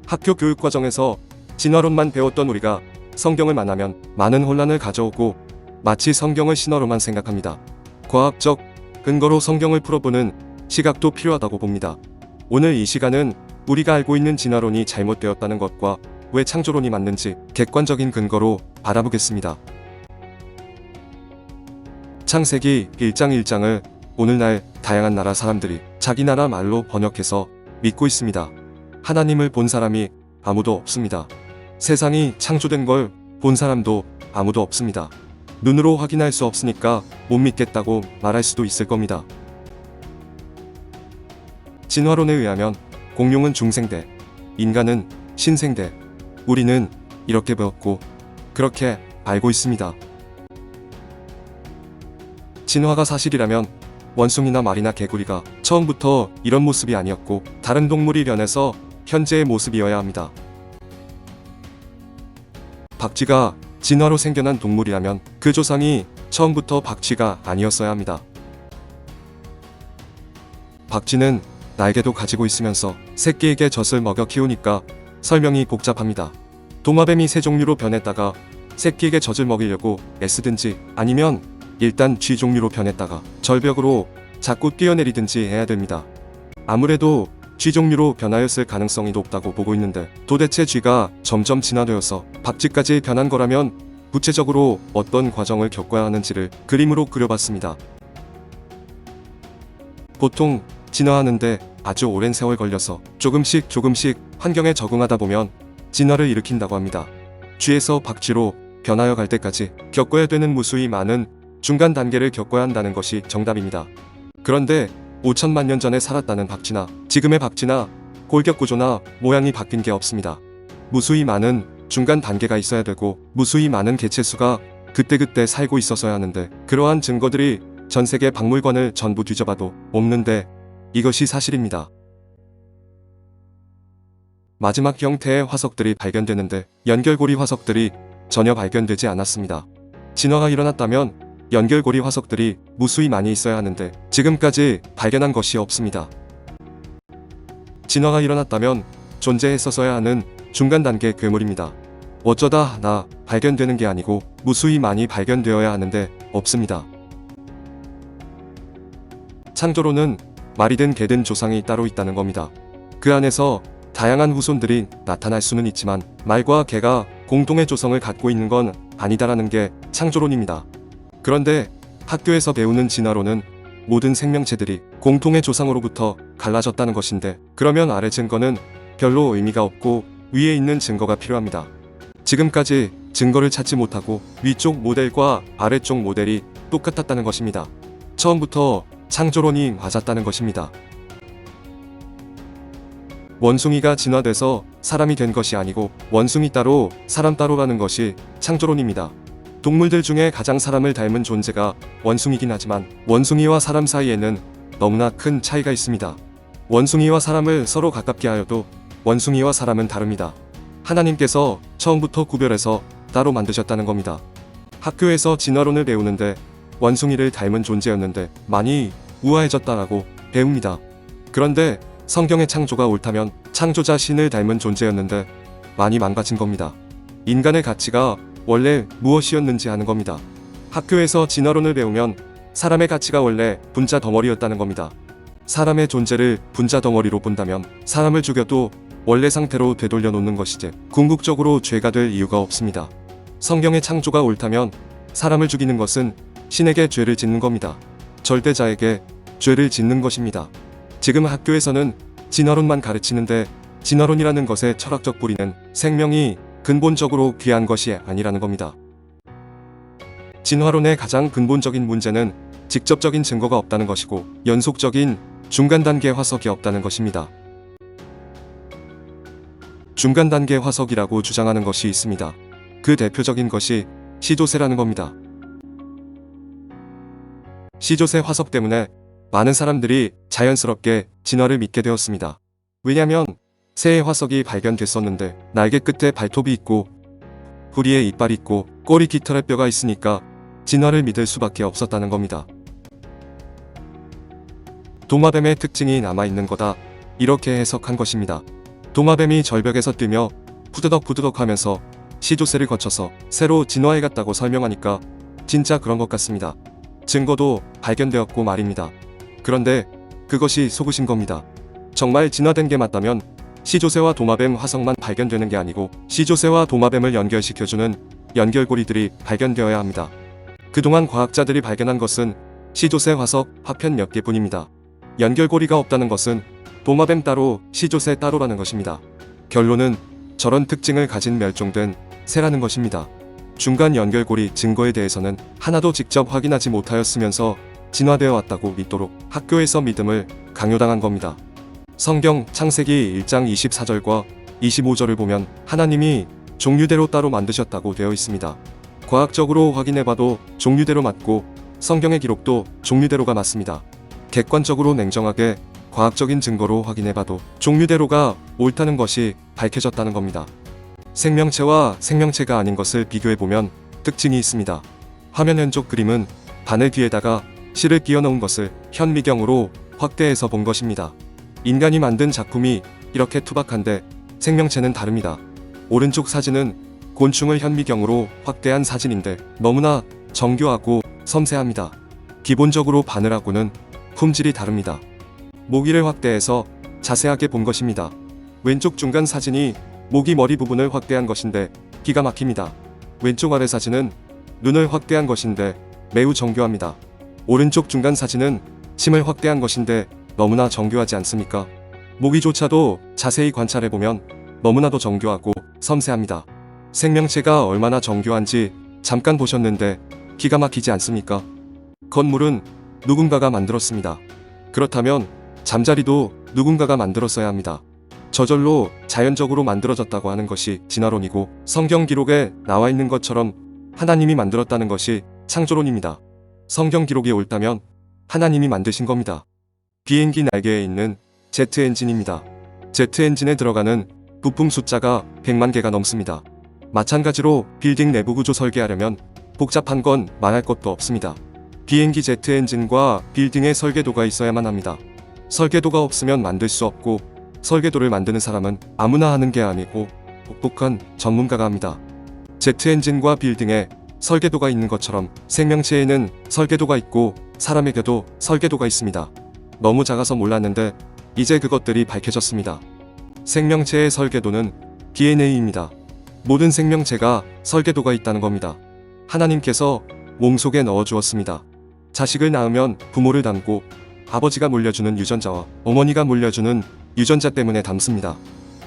학교 교육 과정에서 진화론만 배웠던 우리가 성경을 만나면 많은 혼란을 가져오고 마치 성경을 신화로만 생각합니다. 과학적 근거로 성경을 풀어보는 시각도 필요하다고 봅니다. 오늘 이 시간은 우리가 알고 있는 진화론이 잘못되었다는 것과 왜 창조론이 맞는지 객관적인 근거로 바라보겠습니다. 창세기 1장 1장을 오늘날 다양한 나라 사람들이 자기 나라 말로 번역해서 믿고 있습니다. 하나님을 본 사람이 아무도 없습니다. 세상이 창조된 걸 본 사람도 아무도 없습니다. 눈으로 확인할 수 없으니까 못 믿겠다고 말할 수도 있을 겁니다. 진화론에 의하면 공룡은 중생대, 인간은 신생대, 우리는 이렇게 배웠고 그렇게 알고 있습니다. 진화가 사실이라면 원숭이나 말이나 개구리가 처음부터 이런 모습이 아니었고 다른 동물이 변해서 현재의 모습이어야 합니다. 박쥐가 진화로 생겨난 동물이라면 그 조상이 처음부터 박쥐가 아니었어야 합니다. 박쥐는 날개도 가지고 있으면서 새끼에게 젖을 먹여 키우니까 설명이 복잡합니다. 도마뱀이 새 종류로 변했다가 새끼에게 젖을 먹이려고 애쓰든지 아니면 일단 쥐 종류로 변했다가 절벽으로 자꾸 뛰어내리든지 해야 됩니다. 아무래도 쥐 종류로 변하였을 가능성이 높다고 보고 있는데 도대체 쥐가 점점 진화되어서 박쥐까지 변한 거라면 구체적으로 어떤 과정을 겪어야 하는지를 그림으로 그려봤습니다. 보통 진화하는데 아주 오랜 세월 걸려서 조금씩 환경에 적응하다 보면 진화를 일으킨다고 합니다. 쥐에서 박쥐로 변하여 갈 때까지 겪어야 되는 무수히 많은 중간 단계를 겪어야 한다는 것이 정답입니다. 그런데 5천만 년 전에 살았다는 박쥐나 지금의 박쥐나 골격 구조나 모양이 바뀐 게 없습니다. 무수히 많은 중간 단계가 있어야 되고 무수히 많은 개체수가 그때그때 살고 있었어야 하는데 그러한 증거들이 전 세계 박물관을 전부 뒤져봐도 없는데 이것이 사실입니다. 마지막 형태의 화석들이 발견되는데 연결고리 화석들이 전혀 발견되지 않았습니다. 진화가 일어났다면 연결고리 화석들이 무수히 많이 있어야 하는데 지금까지 발견한 것이 없습니다. 진화가 일어났다면 존재했었어야 하는 중간 단계 괴물입니다. 어쩌다 하나 발견되는 게 아니고 무수히 많이 발견되어야 하는데 없습니다. 창조론은 말이든 개든 조상이 따로 있다는 겁니다. 그 안에서 다양한 후손들이 나타날 수는 있지만 말과 개가 공동의 조성을 갖고 있는 건 아니다라는 게 창조론입니다. 그런데 학교에서 배우는 진화론은 모든 생명체들이 공통의 조상으로부터 갈라졌다는 것인데 그러면 아래 증거는 별로 의미가 없고 위에 있는 증거가 필요합니다. 지금까지 증거를 찾지 못하고 위쪽 모델과 아래쪽 모델이 똑같았다는 것입니다. 처음부터 창조론이 맞았다는 것입니다. 원숭이가 진화돼서 사람이 된 것이 아니고 원숭이 따로 사람 따로라는 것이 창조론입니다. 동물들 중에 가장 사람을 닮은 존재가 원숭이긴 하지만 원숭이와 사람 사이에는 너무나 큰 차이가 있습니다. 원숭이와 사람을 서로 가깝게 하여도 원숭이와 사람은 다릅니다. 하나님께서 처음부터 구별해서 따로 만드셨다는 겁니다. 학교에서 진화론을 배우는데 원숭이를 닮은 존재였는데 많이 우아해졌다라고 배웁니다. 그런데 성경의 창조가 옳다면 창조자 신을 닮은 존재였는데 많이 망가진 겁니다. 인간의 가치가 원래 무엇이었는지 아는 겁니다. 학교에서 진화론을 배우면 사람의 가치가 원래 분자 덩어리였다는 겁니다. 사람의 존재를 분자 덩어리로 본다면 사람을 죽여도 원래 상태로 되돌려 놓는 것이지 궁극적으로 죄가 될 이유가 없습니다. 성경의 창조가 옳다면 사람을 죽이는 것은 신에게 죄를 짓는 겁니다. 절대자에게 죄를 짓는 것입니다. 지금 학교에서는 진화론만 가르치는데 진화론이라는 것의 철학적 뿌리는 생명이 근본적으로 귀한 것이 아니라는 겁니다. 진화론의 가장 근본적인 문제는 직접적인 증거가 없다는 것이고 연속적인 중간 단계 화석이 없다는 것입니다. 중간 단계 화석이라고 주장하는 것이 있습니다. 그 대표적인 것이 시조새라는 겁니다. 시조새 화석 때문에 많은 사람들이 자연스럽게 진화를 믿게 되었습니다. 왜냐하면 새의 화석이 발견됐었는데 날개 끝에 발톱이 있고 후리에 이빨이 있고 꼬리 깃털에 뼈가 있으니까 진화를 믿을 수밖에 없었다는 겁니다. 도마뱀의 특징이 남아있는 거다, 이렇게 해석한 것입니다. 도마뱀이 절벽에서 뛰며 푸드덕푸드덕 하면서 시조새를 거쳐서 새로 진화해갔다고 설명하니까 진짜 그런 것 같습니다. 증거도 발견되었고 말입니다. 그런데 그것이 속으신 겁니다. 정말 진화된 게 맞다면 시조새와 도마뱀 화석만 발견되는 게 아니고 시조새와 도마뱀을 연결시켜주는 연결고리들이 발견되어야 합니다. 그동안 과학자들이 발견한 것은 시조새 화석 파편 몇 개뿐입니다. 연결고리가 없다는 것은 도마뱀 따로 시조새 따로라는 것입니다. 결론은 저런 특징을 가진 멸종된 새라는 것입니다. 중간 연결고리 증거에 대해서는 하나도 직접 확인하지 못하였으면서 진화되어 왔다고 믿도록 학교에서 믿음을 강요당한 겁니다. 성경 창세기 1장 24절과 25절을 보면 하나님이 종류대로 따로 만드셨다고 되어 있습니다. 과학적으로 확인해봐도 종류대로 맞고 성경의 기록도 종류대로가 맞습니다. 객관적으로 냉정하게 과학적인 증거로 확인해봐도 종류대로가 옳다는 것이 밝혀졌다는 겁니다. 생명체와 생명체가 아닌 것을 비교해보면 특징이 있습니다. 화면 왼쪽 그림은 바늘 뒤에다가 실을 끼워 넣은 것을 현미경으로 확대해서 본 것입니다. 인간이 만든 작품이 이렇게 투박한데 생명체는 다릅니다. 오른쪽 사진은 곤충을 현미경으로 확대한 사진인데 너무나 정교하고 섬세합니다. 기본적으로 바늘하고는 품질이 다릅니다. 모기를 확대해서 자세하게 본 것입니다. 왼쪽 중간 사진이 모기 머리 부분을 확대한 것인데 기가 막힙니다. 왼쪽 아래 사진은 눈을 확대한 것인데 매우 정교합니다. 오른쪽 중간 사진은 침을 확대한 것인데 너무나 정교하지 않습니까? 모기조차도 자세히 관찰해보면 너무나도 정교하고 섬세합니다. 생명체가 얼마나 정교한지 잠깐 보셨는데 기가 막히지 않습니까? 건물은 누군가가 만들었습니다. 그렇다면 잠자리도 누군가가 만들었어야 합니다. 저절로 자연적으로 만들어졌다고 하는 것이 진화론이고 성경 기록에 나와 있는 것처럼 하나님이 만들었다는 것이 창조론입니다. 성경 기록이 옳다면 하나님이 만드신 겁니다. 비행기 날개에 있는 제트 엔진입니다. 제트 엔진에 들어가는 부품 숫자가 100만 개가 넘습니다. 마찬가지로 빌딩 내부 구조 설계하려면 복잡한 건 말할 것도 없습니다. 비행기 제트 엔진과 빌딩의 설계도가 있어야만 합니다. 설계도가 없으면 만들 수 없고 설계도를 만드는 사람은 아무나 하는 게 아니고 똑똑한 전문가가 합니다. 제트 엔진과 빌딩에 설계도가 있는 것처럼 생명체에는 설계도가 있고 사람에게도 설계도가 있습니다. 너무 작아서 몰랐는데 이제 그것들이 밝혀졌습니다. 생명체의 설계도는 DNA입니다. 모든 생명체가 설계도가 있다는 겁니다. 하나님께서 몸속에 넣어주었습니다. 자식을 낳으면 부모를 닮고 아버지가 물려주는 유전자와 어머니가 물려주는 유전자 때문에 닮습니다.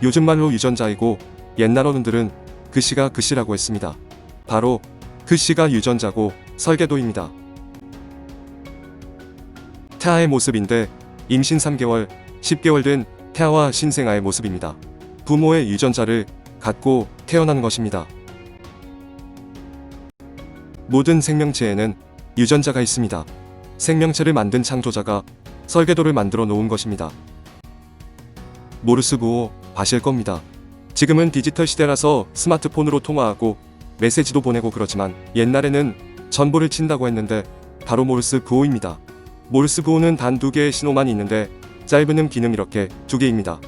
요즘 말로 유전자이고 옛날 어른들은 글씨가 글씨라고 했습니다. 바로 글씨가 유전자고 설계도입니다. 태아의 모습인데 임신 3개월, 10개월 된 태아와 신생아의 모습입니다. 부모의 유전자를 갖고 태어난 것입니다. 모든 생명체에는 유전자가 있습니다. 생명체를 만든 창조자가 설계도를 만들어 놓은 것입니다. 모르스 부호 아실 겁니다. 지금은 디지털 시대라서 스마트폰으로 통화하고 메시지도 보내고 그러지만 옛날에는 전보를 친다고 했는데 바로 모르스 부호입니다. 모르스 부호는 단 2개의 신호만 있는데 짧은 기능 이렇게 2개입니다.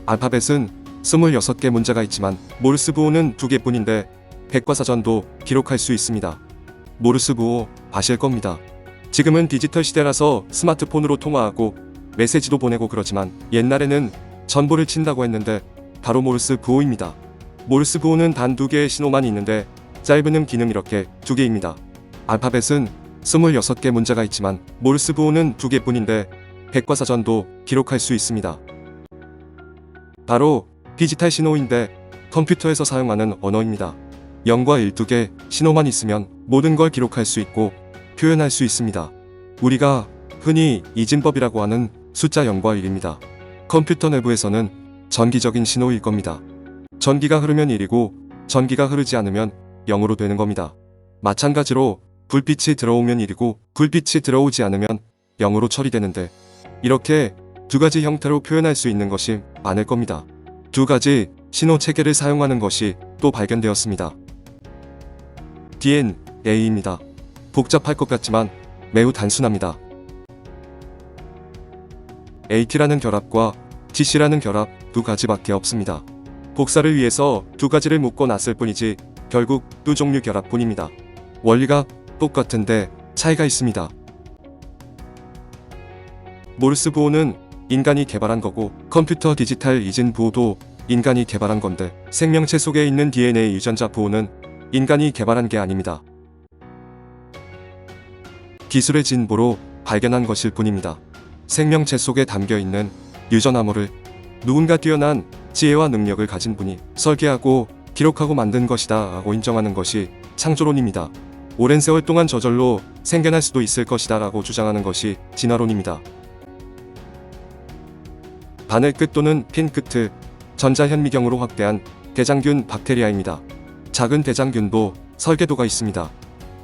알파벳은 26개 문자가 있지만 모르스 부호는 2개뿐인데 백과사전도 기록할 수 있습니다. 모르스 부호 아실 겁니다. 지금은 디지털 시대라서 스마트폰으로 통화하고 메시지도 보내고 그러지만 옛날에는 전보를 친다고 했는데 바로 모르스 부호입니다. 모르스 부호는 단 2개의 신호만 있는데 짧은 기능 이렇게 2개입니다. 알파벳은 26개 문자가 있지만 모르스 부호는 2개뿐인데 백과사전도 기록할 수 있습니다. 바로 디지털 신호인데 컴퓨터에서 사용하는 언어입니다. 0과 1 2개 신호만 있으면 모든 걸 기록할 수 있고 표현할 수 있습니다. 우리가 흔히 이진법이라고 하는 숫자 0과 1입니다. 컴퓨터 내부에서는 전기적인 신호일 겁니다. 전기가 흐르면 1이고 전기가 흐르지 않으면 0으로 되는 겁니다. 마찬가지로 불빛이 들어오면 1이고 불빛이 들어오지 않으면 0으로 처리되는데 이렇게 2가지 형태로 표현할 수 있는 것이 많을 겁니다. 2가지 신호 체계를 사용하는 것이 또 발견되었습니다. DNA입니다. 복잡할 것 같지만 매우 단순합니다. AT라는 결합과 TC라는 결합, 두 가지밖에 없습니다. 복사를 위해서 두 가지를 묶어 놨을 뿐이지 결국 두 종류 결합뿐입니다. 원리가 똑같은데 차이가 있습니다. 모르스 부호는 인간이 개발한 거고 컴퓨터 디지털 이진 부호도 인간이 개발한 건데 생명체 속에 있는 DNA 유전자 부호는 인간이 개발한 게 아닙니다. 기술의 진보로 발견한 것일 뿐입니다. 생명체 속에 담겨 있는 유전암호를 누군가 뛰어난 지혜와 능력을 가진 분이 설계하고 기록하고 만든 것이다 라고 인정하는 것이 창조론입니다. 오랜 세월 동안 저절로 생겨날 수도 있을 것이다 라고 주장하는 것이 진화론입니다. 바늘 끝 또는 핀 끝을 전자현미경으로 확대한 대장균 박테리아입니다. 작은 대장균도 설계도가 있습니다.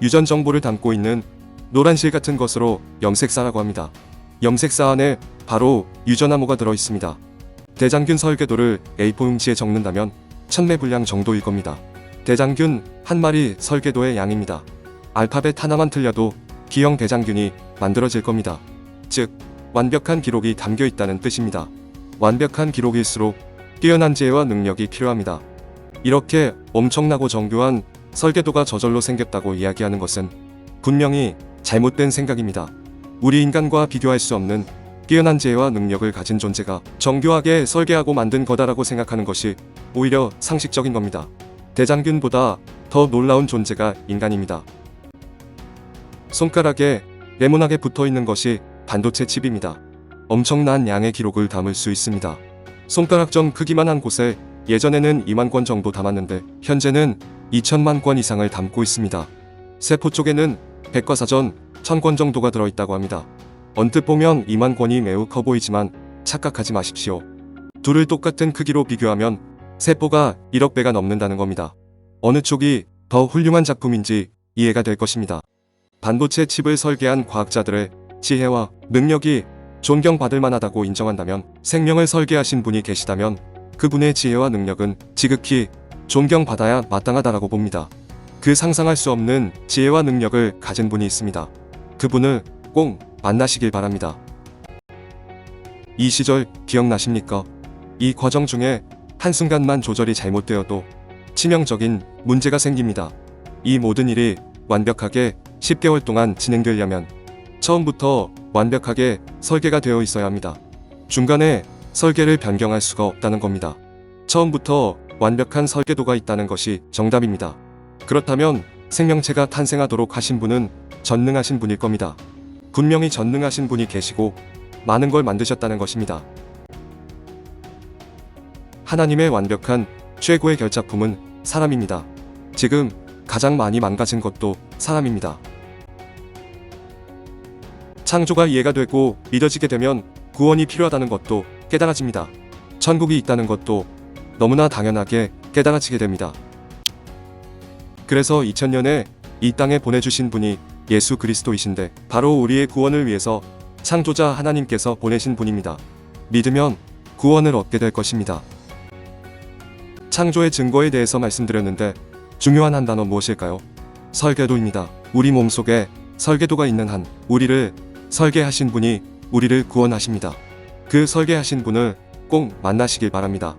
유전 정보를 담고 있는 노란 실 같은 것으로 염색사라고 합니다. 염색사 안에 바로 유전암호가 들어 있습니다. 대장균 설계도를 A4 용지에 적는다면 1000매 분량 정도일 겁니다. 대장균 한 마리 설계도의 양입니다. 알파벳 하나만 틀려도 B형 대장균이 만들어질 겁니다. 즉, 완벽한 기록이 담겨 있다는 뜻입니다. 완벽한 기록일수록 뛰어난 지혜와 능력이 필요합니다. 이렇게 엄청나고 정교한 설계도가 저절로 생겼다고 이야기하는 것은 분명히 잘못된 생각입니다. 우리 인간과 비교할 수 없는 뛰어난 지혜와 능력을 가진 존재가 정교하게 설계하고 만든 거다라고 생각하는 것이 오히려 상식적인 겁니다. 대장균보다 더 놀라운 존재가 인간입니다. 손가락에 네모나게 붙어 있는 것이 반도체 칩입니다. 엄청난 양의 기록을 담을 수 있습니다. 손가락점 크기만 한 곳에 예전에는 2만 권 정도 담았는데 현재는 2천만 권 이상을 담고 있습니다. 세포 쪽에는 백과사전 1000권 정도가 들어있다고 합니다. 언뜻 보면 2만 권이 매우 커 보이지만 착각하지 마십시오. 둘을 똑같은 크기로 비교하면 세포가 1억 배가 넘는다는 겁니다. 어느 쪽이 더 훌륭한 작품인지 이해가 될 것입니다. 반도체 칩을 설계한 과학자들의 지혜와 능력이 존경받을 만하다고 인정한다면, 생명을 설계하신 분이 계시다면 그분의 지혜와 능력은 지극히 존경받아야 마땅하다라고 봅니다. 그 상상할 수 없는 지혜와 능력을 가진 분이 있습니다. 그분을 꼭 만나시길 바랍니다. 이 시절 기억나십니까? 이 과정 중에 한순간만 조절이 잘못되어도 치명적인 문제가 생깁니다. 이 모든 일이 완벽하게 10개월 동안 진행되려면 처음부터 완벽하게 설계가 되어 있어야 합니다. 중간에 설계를 변경할 수가 없다는 겁니다. 처음부터 완벽한 설계도가 있다는 것이 정답입니다. 그렇다면 생명체가 탄생하도록 하신 분은 전능하신 분일 겁니다. 분명히 전능하신 분이 계시고 많은 걸 만드셨다는 것입니다. 하나님의 완벽한 최고의 결작품은 사람입니다. 지금 가장 많이 망가진 것도 사람입니다. 창조가 이해가 되고 믿어지게 되면 구원이 필요하다는 것도 깨달아집니다. 천국이 있다는 것도 너무나 당연하게 깨달아지게 됩니다. 그래서 2000년에 이 땅에 보내주신 분이 예수 그리스도이신데 바로 우리의 구원을 위해서 창조자 하나님께서 보내신 분입니다. 믿으면 구원을 얻게 될 것입니다. 창조의 증거에 대해서 말씀드렸는데 중요한 한 단어 무엇일까요? 설계도입니다. 우리 몸속에 설계도가 있는 한 우리를 설계하신 분이 우리를 구원하십니다. 그 설계하신 분을 꼭 만나시길 바랍니다.